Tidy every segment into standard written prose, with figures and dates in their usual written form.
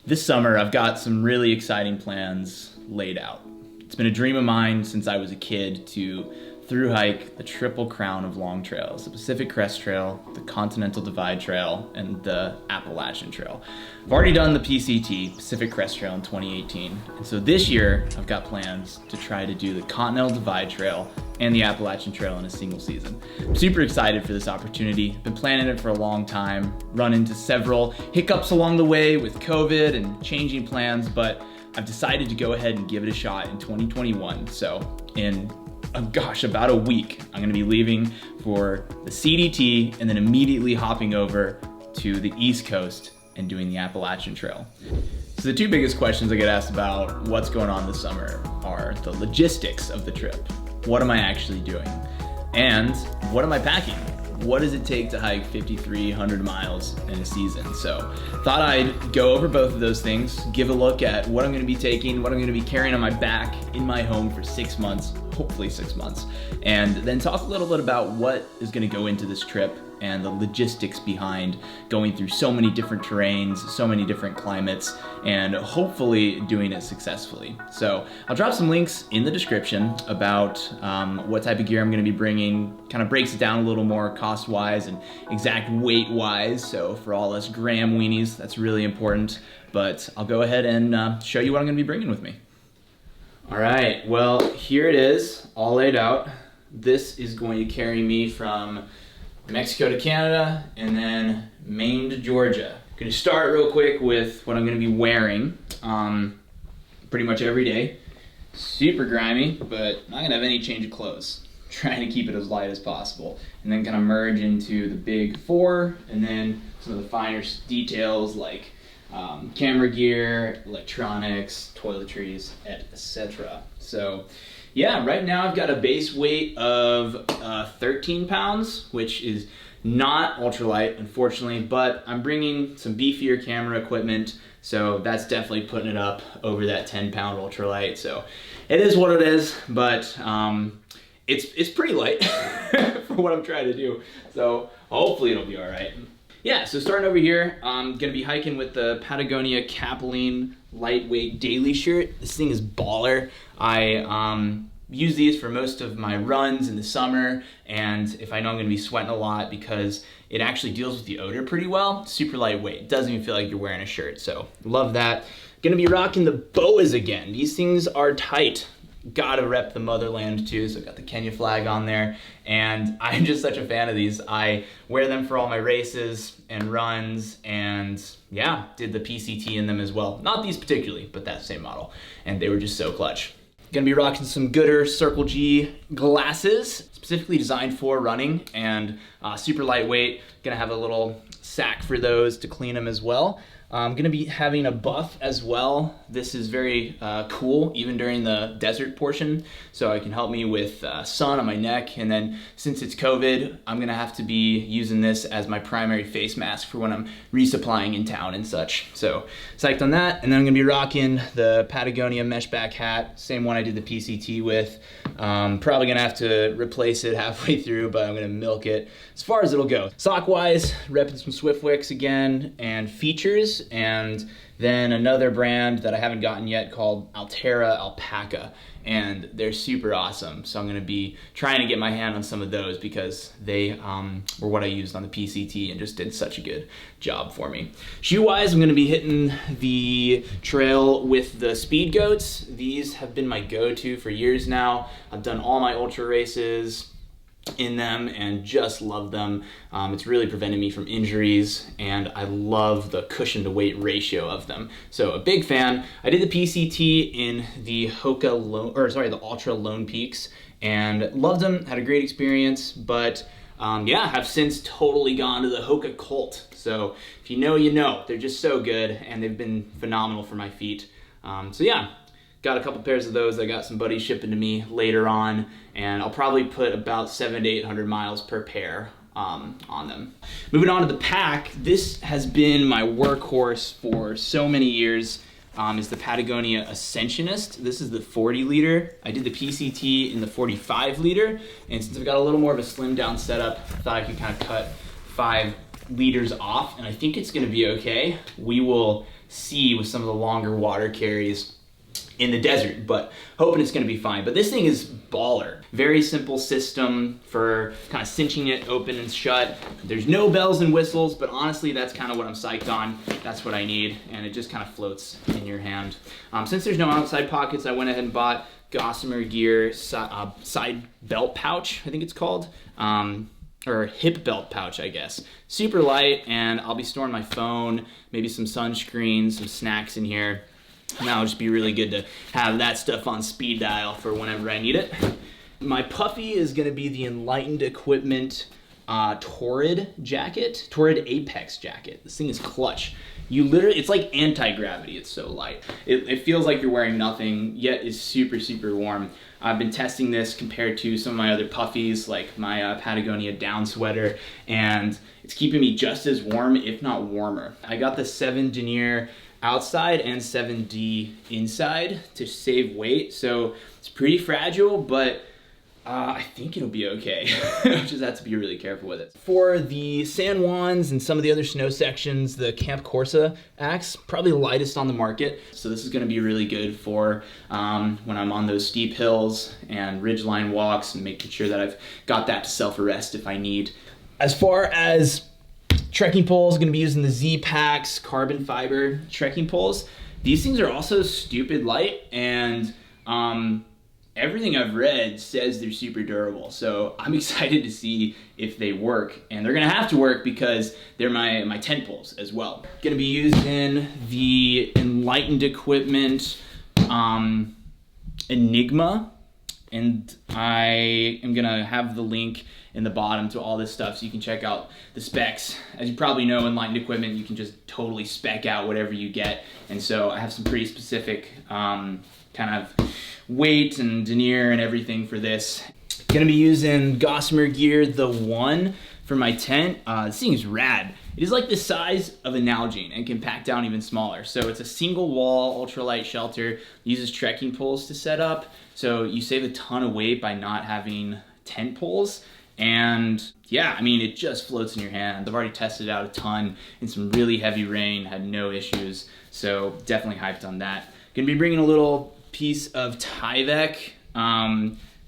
This summer, I've got some really exciting plans laid out. It's been a dream of mine since I was a kid to thru-hike the Triple Crown of long trails, the Pacific Crest Trail, the Continental Divide Trail, and the Appalachian Trail. I've already done the PCT, Pacific Crest Trail, in 2018, and so this year I've got plans to try to do the Continental Divide Trail and the Appalachian Trail in a single season. I'm super excited for this opportunity. Been planning it for a long time, run into several hiccups along the way with COVID and changing plans, but I've decided to go ahead and give it a shot in 2021. So in about a week, I'm gonna be leaving for the CDT and then immediately hopping over to the East Coast and doing the Appalachian Trail. So the two biggest questions I get asked about what's going on this summer are the logistics of the trip. What am I actually doing? And what am I packing? What does it take to hike 5,300 miles in a season? So thought I'd go over both of those things, give a look at what I'm gonna be taking, what I'm gonna be carrying on my back in my home for 6 months, hopefully 6 months, and then talk a little bit about what is gonna go into this trip and the logistics behind going through so many different terrains, so many different climates, and hopefully doing it successfully. So I'll drop some links in the description about what type of gear I'm gonna be bringing, kind of breaks it down a little more cost-wise and exact weight-wise. So for all us gram weenies, that's really important. But I'll go ahead and show you what I'm gonna be bringing with me. All right, well, here it is, all laid out. This is going to carry me from Mexico to Canada, and then Maine to Georgia. I'm gonna start real quick with what I'm gonna be wearing pretty much every day. Super grimy, but not gonna have any change of clothes. Trying to keep it as light as possible. And then kind of merge into the big four, and then some of the finer details like camera gear, electronics, toiletries, etc. So yeah, right now I've got a base weight of 13 pounds, which is not ultralight, unfortunately, but I'm bringing some beefier camera equipment, so that's definitely putting it up over that 10-pound ultralight. So it is what it is, but it's pretty light for what I'm trying to do. So hopefully it'll be all right. Yeah, so starting over here, I'm gonna be hiking with the Patagonia Capilene lightweight daily shirt. This thing is baller. I use these for most of my runs in the summer, and if I know I'm gonna be sweating a lot, because it actually deals with the odor pretty well. Super lightweight, doesn't even feel like you're wearing a shirt, so love that. Gonna be rocking the boas again. These things are tight. Gotta rep the motherland too, so I've got the Kenya flag on there, and I'm just such a fan of these. I wear them for all my races and runs, and yeah, did the PCT in them as well. Not these particularly, but that same model, and they were just so clutch. Gonna be rocking some Gooder Circle G glasses, specifically designed for running, and super lightweight. Gonna have a little sack for those to clean them as well. I'm gonna be having a buff as well. This is very cool, even during the desert portion, so it can help me with sun on my neck. And then since it's COVID, I'm gonna have to be using this as my primary face mask for when I'm resupplying in town and such. So psyched on that. And then I'm gonna be rocking the Patagonia mesh back hat, same one I did the PCT with. Probably gonna have to replace it halfway through, but I'm gonna milk it as far as it'll go. Sock wise, repping some Swiftwicks again, and features, and then another brand that I haven't gotten yet called Altera Alpaca, and they're super awesome. So I'm gonna be trying to get my hand on some of those because they were what I used on the PCT and just did such a good job for me. Shoe wise, I'm gonna be hitting the trail with the Speed Goats. These have been my go-to for years now. I've done all my ultra races in them and just love them. It's really prevented me from injuries, and I love the cushion to weight ratio of them. So a big fan. I did the PCT in the the Ultra Lone Peaks and loved them, had a great experience, but yeah, have since totally gone to the Hoka Colt. So if you know, you know. They're just so good, and they've been phenomenal for my feet. So yeah, got a couple pairs of those. I got some buddies shipping to me later on, and I'll probably put about 700 to 800 miles per pair on them. Moving on to the pack, this has been my workhorse for so many years. Is the Patagonia Ascensionist. This is the 40 liter. I did the PCT in the 45 liter, and since I've got a little more of a slimmed down setup, I thought I could kind of cut 5 liters off, and I think it's gonna be okay. We will see with some of the longer water carries in the desert, but hoping it's gonna be fine. But this thing is baller. Very simple system for kind of cinching it open and shut. There's no bells and whistles, but honestly, that's kind of what I'm psyched on. That's what I need, and it just kind of floats in your hand. Since there's no outside pockets, I went ahead and bought Gossamer Gear side belt pouch, I think it's called. Or hip belt pouch, I guess. Super light, and I'll be storing my phone, maybe some sunscreen, some snacks in here. And that'll just be really good to have that stuff on speed dial for whenever I need it. My puffy is gonna be the Enlightened Equipment Torrid jacket, Torrid Apex jacket. This thing is clutch. You literally, it's like anti-gravity, it's so light. It feels like you're wearing nothing, yet is super, super warm. I've been testing this compared to some of my other puffies, like my Patagonia down sweater, and it's keeping me just as warm, if not warmer. I got the 7 denier outside and 7D inside to save weight, so it's pretty fragile, but I think it'll be okay. Just have to be really careful with it. For the San Juans and some of the other snow sections, the Camp Corsa axe, probably the lightest on the market. So this is gonna be really good for when I'm on those steep hills and ridgeline walks, and making sure that I've got that to self-arrest if I need. As far as trekking poles, gonna be using the Z-Packs carbon fiber trekking poles. These things are also stupid light, and everything I've read says they're super durable, so I'm excited to see if they work. And they're gonna have to work because they're my tent poles as well. Gonna be using the Enlightened Equipment Enigma, and I am gonna have the link in the bottom to all this stuff so you can check out the specs. As you probably know, Enlightened Equipment, you can just totally spec out whatever you get, and so I have some pretty specific kind of weight and denier and everything for this. Gonna be using Gossamer Gear the 1 for my tent. This thing is rad. It is like the size of a Nalgene and can pack down even smaller. So it's a single wall ultralight shelter, uses trekking poles to set up. So you save a ton of weight by not having tent poles. And yeah, I mean, it just floats in your hand. I've already tested it out a ton in some really heavy rain, had no issues. So definitely hyped on that. Gonna be bringing a little piece of Tyvek.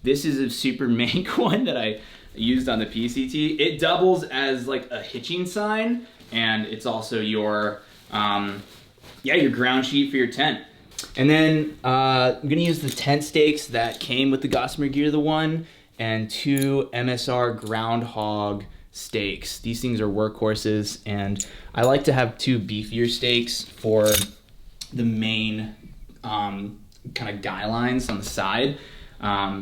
This is a super mank one that I used on the PCT. It doubles as like a hitching sign, and it's also your your ground sheet for your tent. And then I'm gonna use the tent stakes that came with the Gossamer Gear the 1, and 2 MSR Groundhog stakes. These things are workhorses, and I like to have 2 beefier stakes for the main kind of guy lines on the side,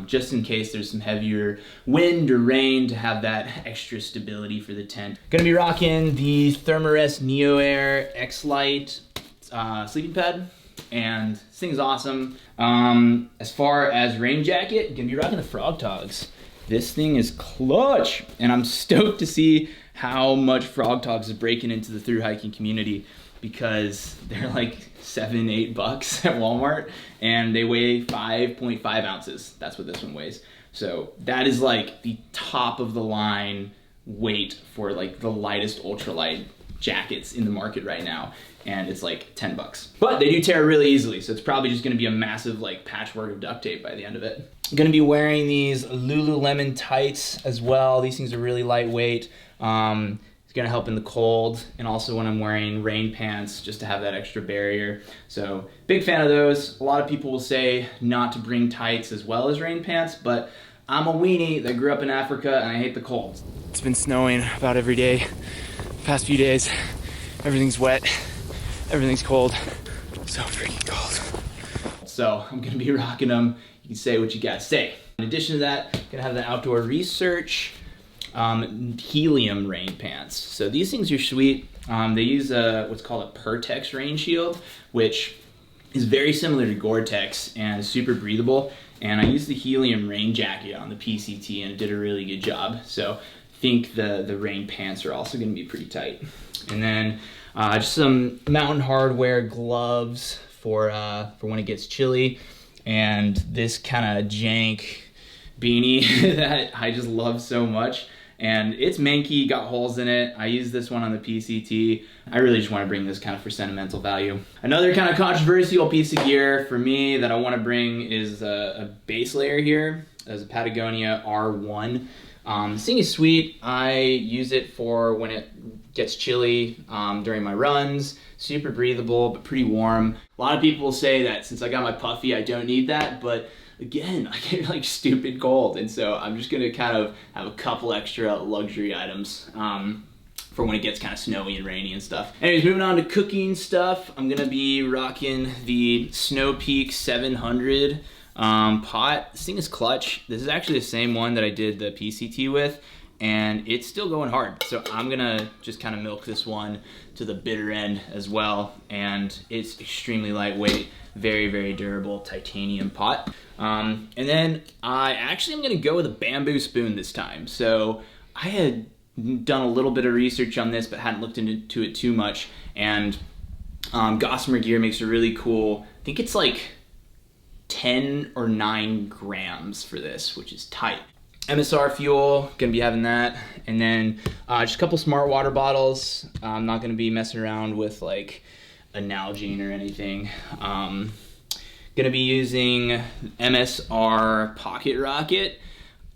just in case there's some heavier wind or rain, to have that extra stability for the tent. Gonna be rocking the Thermarest Neo Air X-Lite sleeping pad, and this thing's awesome. As far as rain jacket, gonna be rocking the Frog Togs. This thing is clutch, and I'm stoked to see how much Frog Togs is breaking into the thru hiking community, because they're like $7-8 at Walmart, and they weigh 5.5 ounces. That's what this one weighs. So that is like the top of the line weight for like the lightest ultralight jackets in the market right now, and it's like $10. But they do tear really easily, so it's probably just gonna be a massive like patchwork of duct tape by the end of it. I'm gonna be wearing these Lululemon tights as well. These things are really lightweight. It's gonna help in the cold, and also when I'm wearing rain pants, just to have that extra barrier. So big fan of those. A lot of people will say not to bring tights as well as rain pants, but I'm a weenie that grew up in Africa, and I hate the cold. It's been snowing about every day the past few days. Everything's wet, everything's cold, so freaking cold. So I'm gonna be rocking them. You can say what you gotta say. In addition to that, gonna have the Outdoor Research helium rain pants. So these things are sweet. They use what's called a Pertex rain shield, which is very similar to Gore-Tex and super breathable. And I used the helium rain jacket on the PCT, and it did a really good job. So I think the rain pants are also gonna be pretty tight. And then just some Mountain Hardwear gloves for when it gets chilly, and this kind of jank beanie that I just love so much. and it's manky, got holes in it. I use this one on the PCT. I really just want to bring this kind of for sentimental value. Another kind of controversial piece of gear for me that I want to bring is a base layer here. As a Patagonia R1. This thing is sweet. I use it for when it gets chilly during my runs. Super breathable, but pretty warm. A lot of people will say that since I got my puffy, I don't need that, but again, I get like stupid cold, and so I'm just gonna kind of have a couple extra luxury items for when it gets kind of snowy and rainy and stuff. Anyways, moving on to cooking stuff, I'm gonna be rocking the Snow Peak 700 pot. This thing is clutch. This is actually the same one that I did the PCT with, and it's still going hard. So I'm gonna just kind of milk this one to the bitter end as well. And it's extremely lightweight, very, very durable titanium pot. And then I actually am gonna go with a bamboo spoon this time. So I had done a little bit of research on this, but hadn't looked into it too much. And Gossamer Gear makes a really cool, I think it's like 10 or 9 grams for this, which is tight. MSR fuel, gonna be having that. And then just a couple smart water bottles. I'm not gonna be messing around with like a Nalgene or anything. Gonna be using MSR Pocket Rocket.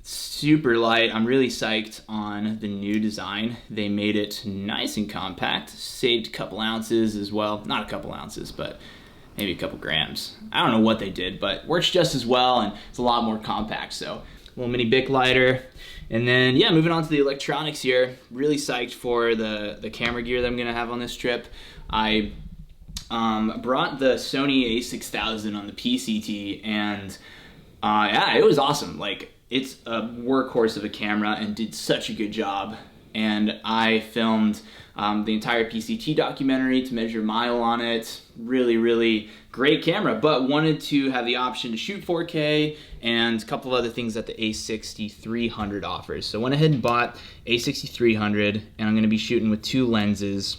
Super light. I'm really psyched on the new design. They made it nice and compact. Saved a couple ounces as well. Not a couple ounces, but maybe a couple grams. I don't know what they did, but works just as well, and it's a lot more compact. So little mini Bic lighter. And then yeah, moving on to the electronics here. Really psyched for the camera gear that I'm gonna have on this trip. I brought the Sony a6000 on the PCT, and yeah, it was awesome. Like, it's a workhorse of a camera and did such a good job. And I filmed the entire PCT documentary to measure mile on it. Really, really great camera, but wanted to have the option to shoot 4K and a couple of other things that the a6300 offers. So went ahead and bought a6300, and I'm gonna be shooting with 2 lenses.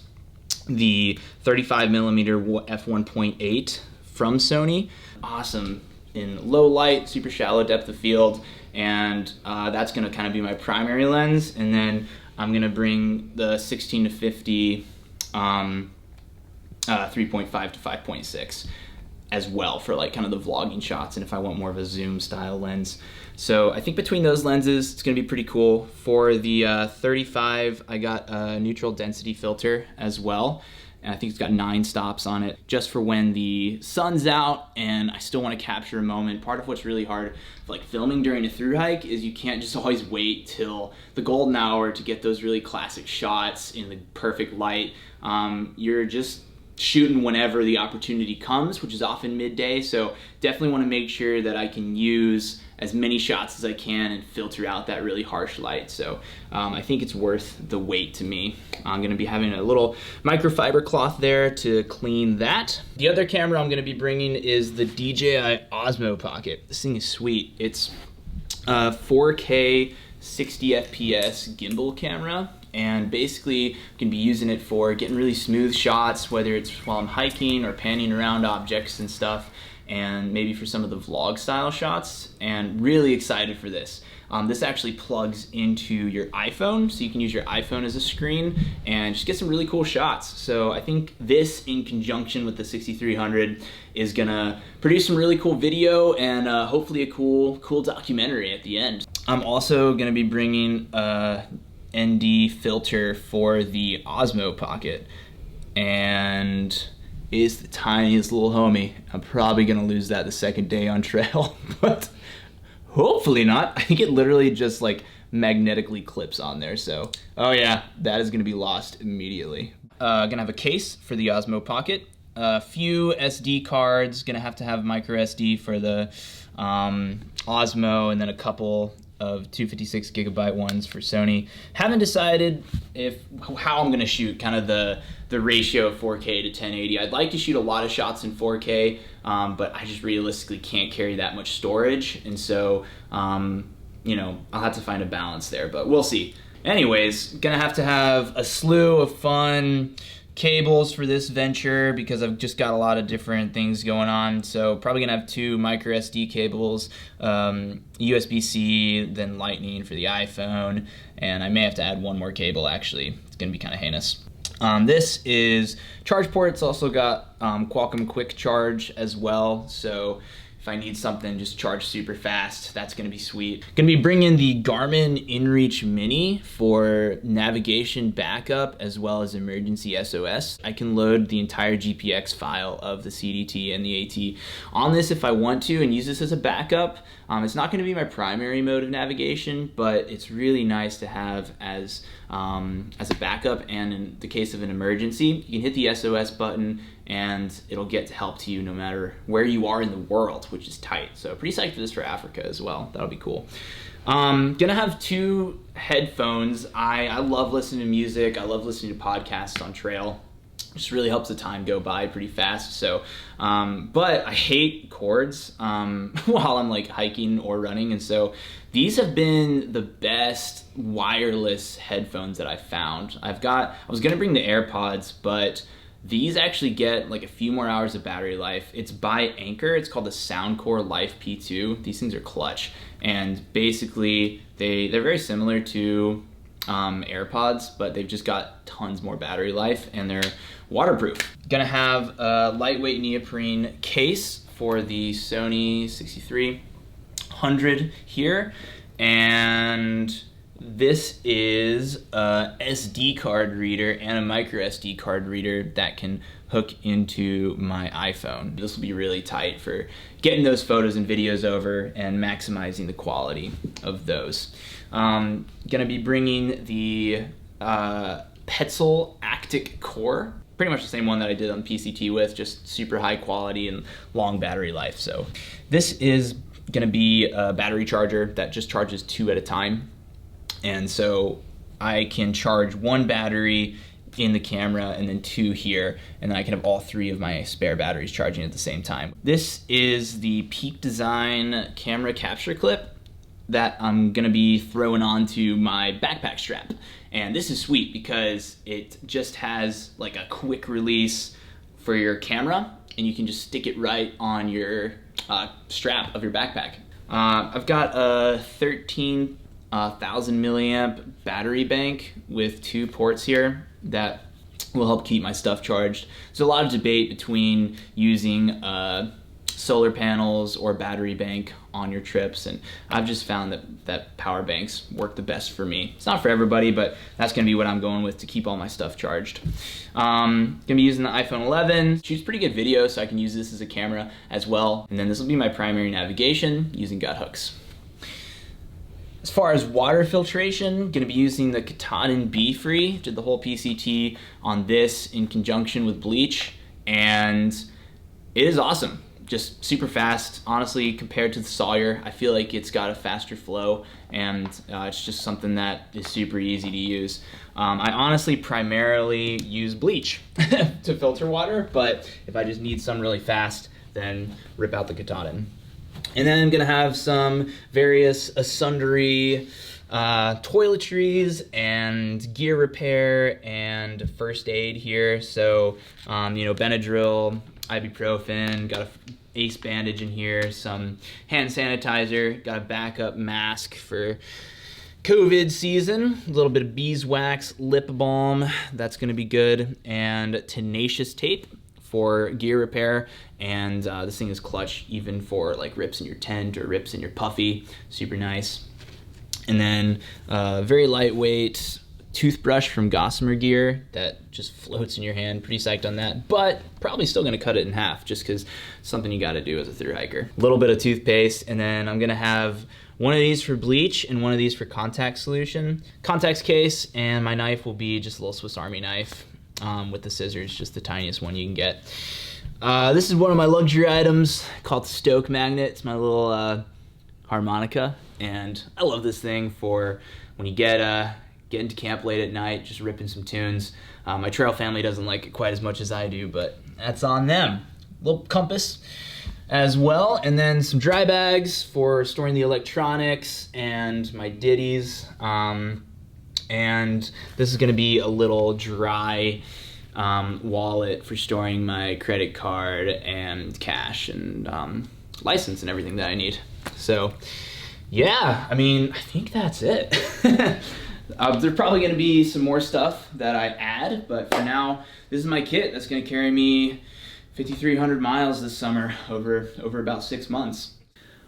The 35mm f1.8 from Sony. Awesome in low light, super shallow depth of field, and that's gonna kind of be my primary lens. And then I'm gonna bring the 16 to 50 3.5 to 5.6 as well for like kind of the vlogging shots, and if I want more of a zoom style lens. So I think between those lenses, it's gonna be pretty cool. For the 35, I got a neutral density filter as well. And I think it's got 9 stops on it, just for when the sun's out and I still want to capture a moment. Part of what's really hard, like filming during a thru hike, is you can't just always wait till the golden hour to get those really classic shots in the perfect light. You're just shooting whenever the opportunity comes, which is often midday. So definitely want to make sure that I can use as many shots as I can and filter out that really harsh light. So I think it's worth the wait to me. I'm gonna be having a little microfiber cloth there to clean that. The other camera I'm gonna be bringing is the DJI Osmo Pocket. This thing is sweet. It's a 4K 60 FPS gimbal camera, and basically you can be using it for getting really smooth shots, whether it's while I'm hiking or panning around objects and stuff, and maybe for some of the vlog style shots. And really excited for this. This actually plugs into your iPhone, so you can use your iPhone as a screen and just get some really cool shots. So I think this, in conjunction with the 6300, is gonna produce some really cool video and hopefully a cool documentary at the end. I'm also gonna be bringing a ND filter for the Osmo Pocket, and is the tiniest little homie. I'm probably gonna lose that the second day on trail, but hopefully not. I think it literally just like magnetically clips on there. So, oh yeah, that is gonna be lost immediately. Gonna have a case for the Osmo Pocket. A few SD cards, gonna have to have micro SD for the Osmo, and then a couple of 256 gigabyte ones for Sony. Haven't decided how I'm gonna shoot kind of the ratio of 4K to 1080. I'd like to shoot a lot of shots in 4K, but I just realistically can't carry that much storage, and so you know, I'll have to find a balance there, but we'll see. Anyways, gonna have to have a slew of fun cables for this venture because I've just got a lot of different things going on. So probably gonna have 2 micro SD cables, USB-C, then Lightning for the iPhone, and I may have to add 1 more cable actually. It's gonna be kind of heinous. This is charge port. It's also got Qualcomm Quick Charge as well, so if I need something just charge super fast, that's gonna be sweet. Gonna be bringing the Garmin InReach Mini for navigation backup as well as emergency SOS. I can load the entire GPX file of the CDT and the AT on this if I want to and use this as a backup. It's not gonna be my primary mode of navigation, but it's really nice to have as a backup, and in the case of an emergency, you can hit the SOS button and it'll get help to you no matter where you are in the world, which is tight. So pretty psyched for this for Africa as well. That'll be cool. Gonna have 2 headphones. I love listening to music. I love listening to podcasts on trail. Just really helps the time go by pretty fast. So, but I hate cords while I'm like hiking or running, and so these have been the best wireless headphones that I've found. I was gonna bring the AirPods, but these actually get like a few more hours of battery life. It's by Anchor. It's called the Soundcore Life P2. These things are clutch, and basically they're very similar to AirPods, but they've just got tons more battery life and they're waterproof. Gonna have a lightweight neoprene case for the Sony 6300 here, and this is a SD card reader and a micro SD card reader that can hook into my iPhone. This will be really tight for getting those photos and videos over and maximizing the quality of those. Gonna be bringing the Petzl Actic Core, pretty much the same one that I did on PCT with, just super high quality and long battery life. So this is gonna be a battery charger that just charges 2 at a time. And so I can charge 1 battery in the camera and then 2 here, and then I can have all 3 of my spare batteries charging at the same time. This is the Peak Design camera capture clip that I'm gonna be throwing onto my backpack strap. And this is sweet because it just has like a quick release for your camera, and you can just stick it right on your strap of your backpack. I've got a 13,000 milliamp battery bank with 2 ports here that will help keep my stuff charged. There's a lot of debate between using solar panels or battery bank on your trips, and I've just found that power banks work the best for me. It's not for everybody, but that's gonna be what I'm going with to keep all my stuff charged. Gonna be using the iPhone 11. Shoots pretty good video, so I can use this as a camera as well. And then this will be my primary navigation using gut hooks. As far as water filtration, gonna be using the Katahdin Be-Free. Did the whole PCT on this in conjunction with bleach, and it is awesome. Just super fast. Honestly, compared to the Sawyer, I feel like it's got a faster flow, and it's just something that is super easy to use. I honestly primarily use bleach to filter water, but if I just need some really fast, then rip out the Katahdin. And then I'm gonna have some various sundry toiletries and gear repair and first aid here. So, Benadryl, ibuprofen, got a ace bandage in here, some hand sanitizer, got a backup mask for COVID season, a little bit of beeswax, lip balm, that's gonna be good, and tenacious tape for gear repair. And this thing is clutch even for like rips in your tent or rips in your puffy, super nice. And then very lightweight toothbrush from Gossamer Gear that just floats in your hand. Pretty psyched on that, but probably still gonna cut it in half just because it's something you gotta do as a thru hiker. A little bit of toothpaste, and then I'm gonna have one of these for bleach and one of these for contact solution. Contacts case, and my knife will be just a little Swiss Army knife with the scissors, just the tiniest one you can get. This is one of my luxury items called the Stoke Magnet. It's my little harmonica, and I love this thing for when you get into camp late at night, just ripping some tunes. My trail family doesn't like it quite as much as I do, but that's on them. Little compass as well, and then some dry bags for storing the electronics and my ditties. And this is gonna be a little dry wallet for storing my credit card and cash and license and everything that I need. So yeah, I mean, I think that's it. There's probably gonna be some more stuff that I add, but for now, this is my kit that's gonna carry me 5,300 miles this summer over about 6 months.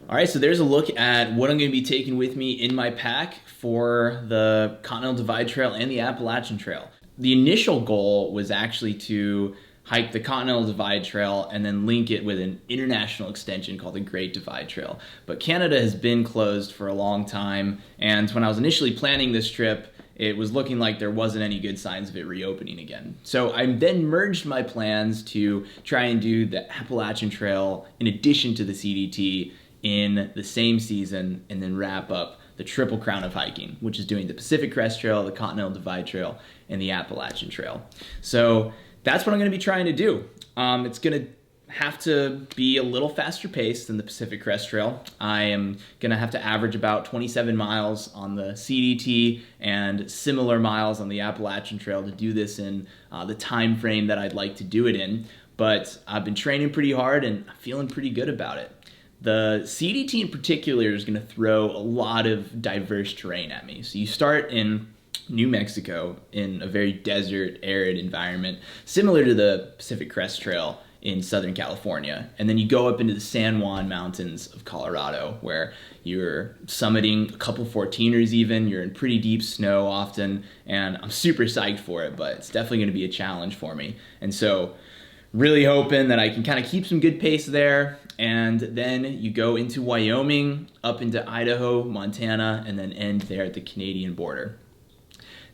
All right, so there's a look at what I'm gonna be taking with me in my pack for the Continental Divide Trail and the Appalachian Trail. The initial goal was actually to hike the Continental Divide Trail and then link it with an international extension called the Great Divide Trail. But Canada has been closed for a long time, and when I was initially planning this trip, it was looking like there wasn't any good signs of it reopening again. So I then merged my plans to try and do the Appalachian Trail in addition to the CDT in the same season, and then wrap up the Triple Crown of hiking, which is doing the Pacific Crest Trail, the Continental Divide Trail, and the Appalachian Trail. So that's what I'm gonna be trying to do. It's gonna have to be a little faster paced than the Pacific Crest Trail. I am gonna have to average about 27 miles on the CDT and similar miles on the Appalachian Trail to do this in the time frame that I'd like to do it in. But I've been training pretty hard and I'm feeling pretty good about it. The CDT in particular is going to throw a lot of diverse terrain at me. So you start in New Mexico in a very desert, arid environment, similar to the Pacific Crest Trail in Southern California. And then you go up into the San Juan Mountains of Colorado, where you're summiting a couple 14ers even, you're in pretty deep snow often, and I'm super psyched for it, but it's definitely going to be a challenge for me. And so really hoping that I can kind of keep some good pace there. And then you go into Wyoming, up into Idaho, Montana, and then end there at the Canadian border.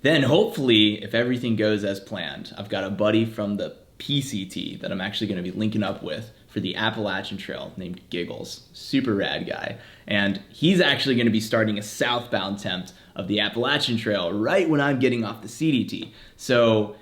Then hopefully, if everything goes as planned, I've got a buddy from the PCT that I'm actually going to be linking up with for the Appalachian Trail named Giggles. Super rad guy. And he's actually going to be starting a southbound attempt of the Appalachian Trail right when I'm getting off the CDT. So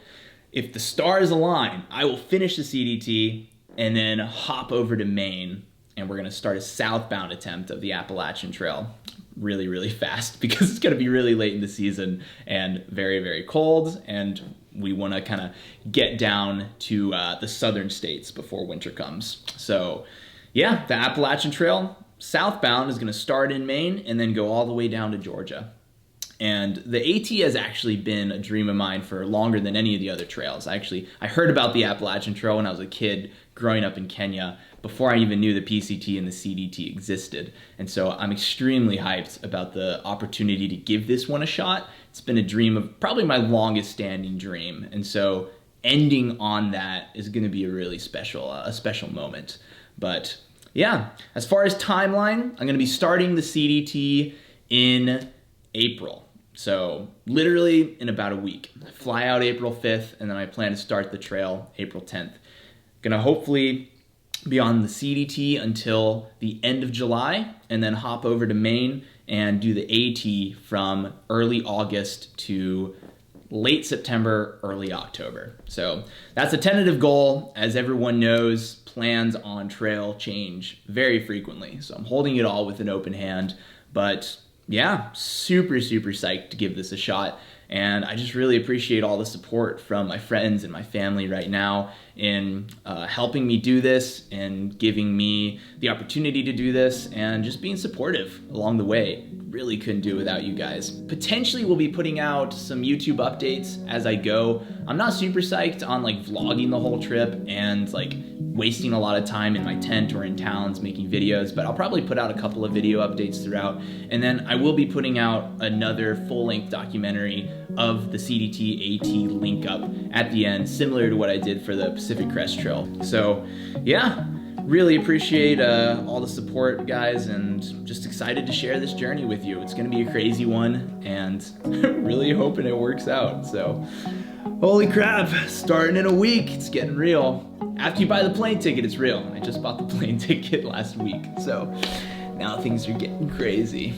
if the stars align, I will finish the CDT and then hop over to Maine, and we're gonna start a southbound attempt of the Appalachian Trail really, really fast, because it's gonna be really late in the season and very, very cold, and we wanna kinda get down to the southern states before winter comes. So yeah, the Appalachian Trail southbound is gonna start in Maine and then go all the way down to Georgia. And the AT has actually been a dream of mine for longer than any of the other trails. I heard about the Appalachian Trail when I was a kid growing up in Kenya, before I even knew the PCT and the CDT existed. And so I'm extremely hyped about the opportunity to give this one a shot. It's been a dream of probably my longest standing dream. And so ending on that is gonna be a really special moment. But yeah, as far as timeline, I'm gonna be starting the CDT in April. So literally in about a week. I fly out April 5th, and then I plan to start the trail April 10th. Gonna hopefully be on the CDT until the end of July, and then hop over to Maine and do the AT from early August to late September, early October. So that's a tentative goal. As everyone knows, plans on trail change very frequently. So I'm holding it all with an open hand, but yeah, super, super psyched to give this a shot. And I just really appreciate all the support from my friends and my family right now in helping me do this and giving me the opportunity to do this and just being supportive along the way. Really couldn't do it without you guys. Potentially we'll be putting out some YouTube updates as I go. I'm not super psyched on like vlogging the whole trip and like wasting a lot of time in my tent or in towns making videos, but I'll probably put out a couple of video updates throughout. And then I will be putting out another full-length documentary of the CDT AT link up at the end, similar to what I did for the Pacific Crest Trail. So yeah, really appreciate all the support, guys, and just excited to share this journey with you. It's gonna be a crazy one, and really hoping it works out. So, holy crap, starting in a week, it's getting real. After you buy the plane ticket, it's real. I just bought the plane ticket last week, so now things are getting crazy.